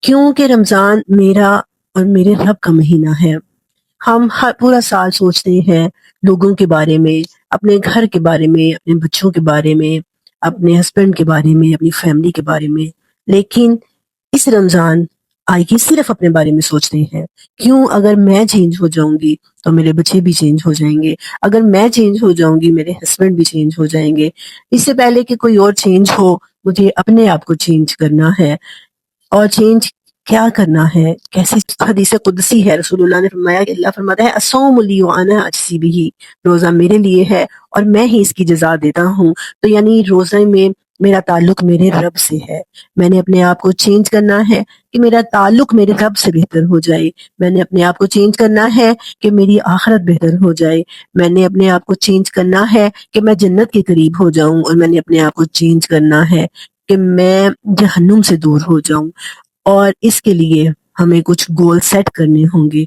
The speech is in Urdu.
کیونکہ رمضان میرا اور میرے رب کا مہینہ ہے۔ ہم ہر پورا سال سوچتے ہیں لوگوں کے بارے میں، اپنے گھر کے بارے میں، اپنے بچوں کے بارے میں، اپنے ہسبینڈ کے بارے میں، اپنی فیملی کے بارے میں، لیکن اس رمضان آئے گی صرف اپنے بارے میں سوچتے ہیں۔ کیوں؟ اگر میں چینج ہو جاؤں گی تو میرے بچے بھی چینج ہو جائیں گے، اگر میں چینج ہو جاؤں گی میرے ہسبینڈ بھی چینج ہو جائیں گے۔ اس سے پہلے کہ کوئی اور چینج ہو، مجھے اپنے آپ کو چینج کرنا ہے۔ اور چینج کیا کرنا ہے؟ کیسے؟ حدیث قدسی ہے، رسول اللہ نے فرمایا کہ اللہ فرماتا ہے الصوم لی وانا اجزی بہ، روزہ میرے لیے ہے اور میں ہی اس کی جزا دیتا ہوں۔ تو یعنی روزے میں میرا تعلق میرے رب سے ہے۔ میں نے اپنے آپ کو چینج کرنا ہے کہ میرا تعلق میرے رب سے بہتر ہو جائے۔ میں نے اپنے آپ کو چینج کرنا ہے کہ میری آخرت بہتر ہو جائے۔ میں نے اپنے آپ کو چینج کرنا ہے کہ میں جنت کے قریب ہو جاؤں، اور میں نے اپنے آپ کو چینج کرنا ہے کہ میں جہنم سے دور ہو جاؤں۔ اور اس کے لیے ہمیں کچھ گول سیٹ کرنے ہوں گے۔